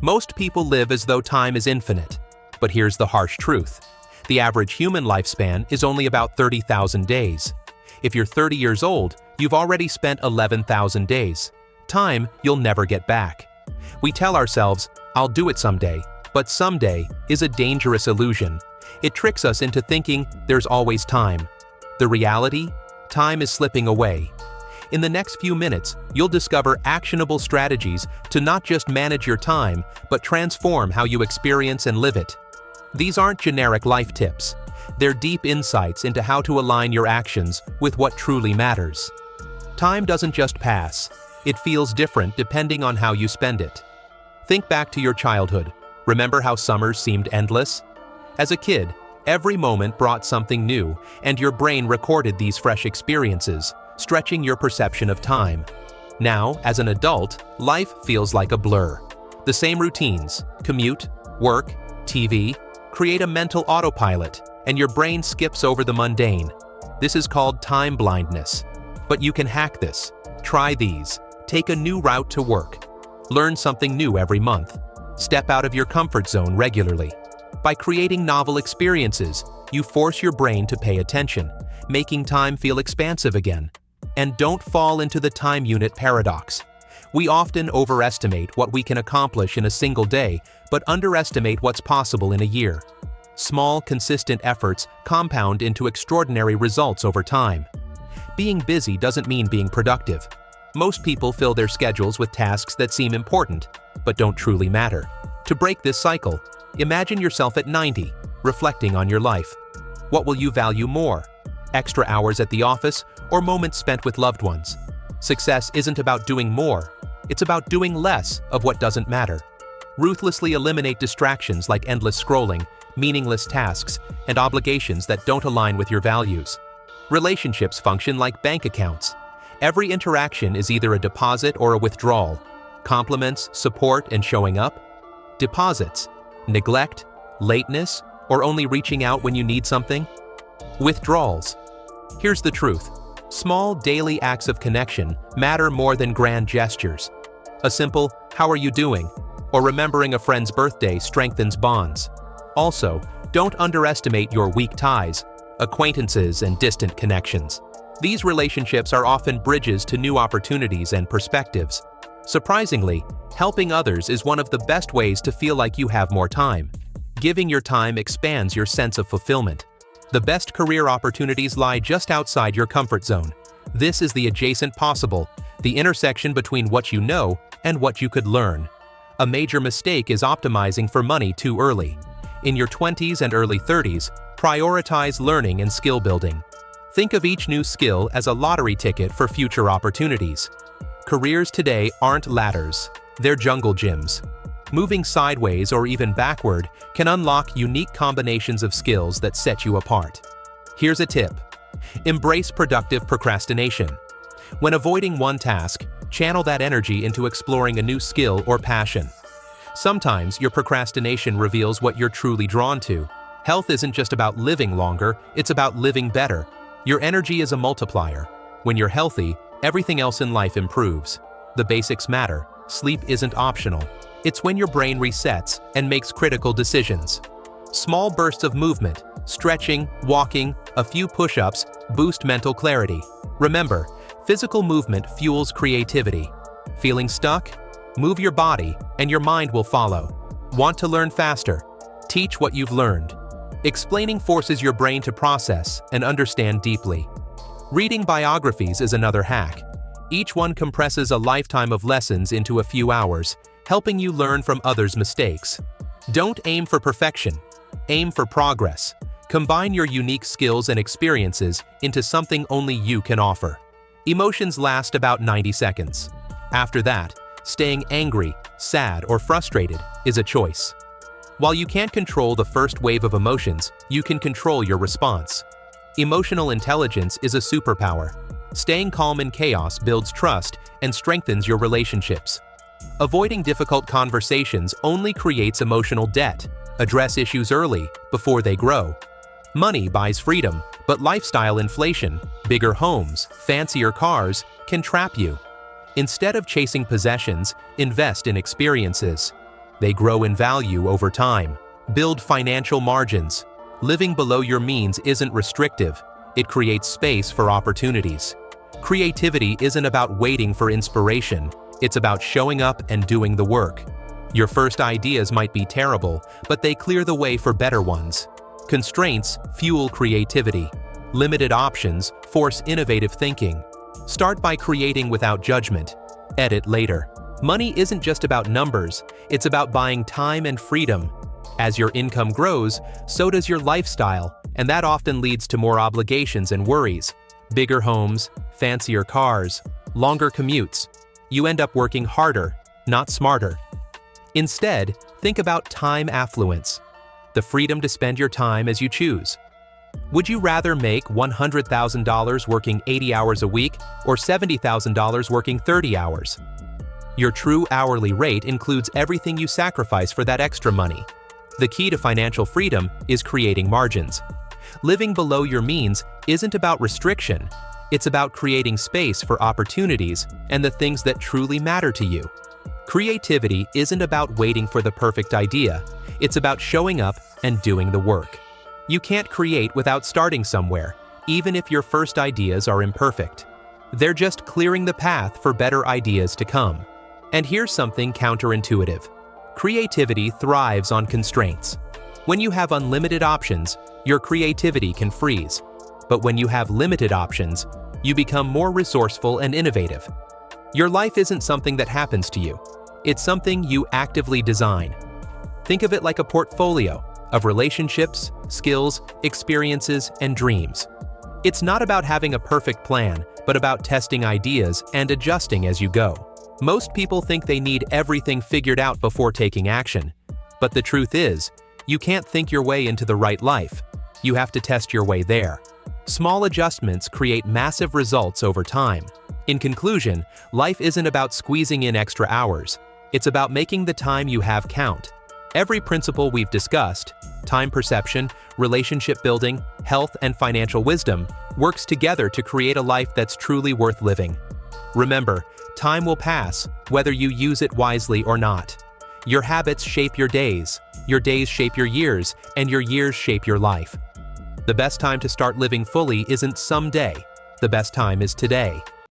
Most people live as though time is infinite. But here's the harsh truth. The average human lifespan is only about 30,000 days. If you're 30 years old, you've already spent 11,000 days. Time you'll never get back. We tell ourselves, "I'll do it someday," but someday is a dangerous illusion. It tricks us into thinking there's always time. The reality? Time is slipping away. In the next few minutes, you'll discover actionable strategies to not just manage your time, but transform how you experience and live it. These aren't generic life tips. They're deep insights into how to align your actions with what truly matters. Time doesn't just pass. It feels different depending on how you spend it. Think back to your childhood. Remember how summers seemed endless? As a kid, every moment brought something new, and your brain recorded these fresh experiences, stretching your perception of time. Now, as an adult, life feels like a blur. The same routines, commute, work, TV, create a mental autopilot, and your brain skips over the mundane. This is called time blindness. But you can hack this. Try these. Take a new route to work. Learn something new every month. Step out of your comfort zone regularly. By creating novel experiences, you force your brain to pay attention, making time feel expansive again. And don't fall into the time unit paradox. We often overestimate what we can accomplish in a single day, but underestimate what's possible in a year. Small, consistent efforts compound into extraordinary results over time. Being busy doesn't mean being productive. Most people fill their schedules with tasks that seem important, but don't truly matter. To break this cycle, imagine yourself at 90, reflecting on your life. What will you value more? Extra hours at the office or moments spent with loved ones? Success isn't about doing more. It's about doing less of what doesn't matter. Ruthlessly eliminate distractions like endless scrolling, meaningless tasks, and obligations that don't align with your values. Relationships function like bank accounts. Every interaction is either a deposit or a withdrawal. Compliments, support, and showing up. Deposits, neglect, lateness, or only reaching out when you need something. Withdrawals. Here's the truth. Small daily acts of connection matter more than grand gestures. A simple, "How are you doing?" or remembering a friend's birthday strengthens bonds. Also, don't underestimate your weak ties, acquaintances, and distant connections. These relationships are often bridges to new opportunities and perspectives. Surprisingly, helping others is one of the best ways to feel like you have more time. Giving your time expands your sense of fulfillment. The best career opportunities lie just outside your comfort zone. This is the adjacent possible, the intersection between what you know and what you could learn. A major mistake is optimizing for money too early. In your 20s and early 30s, prioritize learning and skill building. Think of each new skill as a lottery ticket for future opportunities. Careers today aren't ladders, they're jungle gyms. Moving sideways or even backward can unlock unique combinations of skills that set you apart. Here's a tip. Embrace productive procrastination. When avoiding one task, channel that energy into exploring a new skill or passion. Sometimes your procrastination reveals what you're truly drawn to. Health isn't just about living longer, it's about living better. Your energy is a multiplier. When you're healthy, everything else in life improves. The basics matter. Sleep isn't optional. It's when your brain resets and makes critical decisions. Small bursts of movement, stretching, walking, a few push-ups boost mental clarity. Remember, physical movement fuels creativity. Feeling stuck? Move your body and your mind will follow. Want to learn faster? Teach what you've learned. Explaining forces your brain to process and understand deeply. Reading biographies is another hack. Each one compresses a lifetime of lessons into a few hours, helping you learn from others' mistakes. Don't aim for perfection. Aim for progress. Combine your unique skills and experiences into something only you can offer. Emotions last about 90 seconds. After that, staying angry, sad, or frustrated is a choice. While you can't control the first wave of emotions, you can control your response. Emotional intelligence is a superpower. Staying calm in chaos builds trust and strengthens your relationships. Avoiding difficult conversations only creates emotional debt. Address issues early, before they grow. Money buys freedom, but lifestyle inflation, bigger homes, fancier cars, can trap you. Instead of chasing possessions, invest in experiences. They grow in value over time. Build financial margins. Living below your means isn't restrictive. It creates space for opportunities. Creativity isn't about waiting for inspiration. It's about showing up and doing the work. Your first ideas might be terrible, but they clear the way for better ones. Constraints fuel creativity. Limited options force innovative thinking. Start by creating without judgment. Edit later. Money isn't just about numbers, it's about buying time and freedom. As your income grows, so does your lifestyle, and that often leads to more obligations and worries. Bigger homes, fancier cars, longer commutes. You end up working harder, not smarter. Instead, think about time affluence, the freedom to spend your time as you choose. Would you rather make $100,000 working 80 hours a week or $70,000 working 30 hours? Your true hourly rate includes everything you sacrifice for that extra money. The key to financial freedom is creating margins. Living below your means isn't about restriction. It's about creating space for opportunities and the things that truly matter to you. Creativity isn't about waiting for the perfect idea. It's about showing up and doing the work. You can't create without starting somewhere, even if your first ideas are imperfect. They're just clearing the path for better ideas to come. And here's something counterintuitive. Creativity thrives on constraints. When you have unlimited options, your creativity can freeze. But when you have limited options, you become more resourceful and innovative. Your life isn't something that happens to you. It's something you actively design. Think of it like a portfolio of relationships, skills, experiences, and dreams. It's not about having a perfect plan, but about testing ideas and adjusting as you go. Most people think they need everything figured out before taking action. But the truth is, you can't think your way into the right life. You have to test your way there. Small adjustments create massive results over time. In conclusion, life isn't about squeezing in extra hours. It's about making the time you have count. Every principle we've discussed, time perception, relationship building, health, and financial wisdom, works together to create a life that's truly worth living. Remember, time will pass, whether you use it wisely or not. Your habits shape your days shape your years, and your years shape your life. The best time to start living fully isn't someday. The best time is today.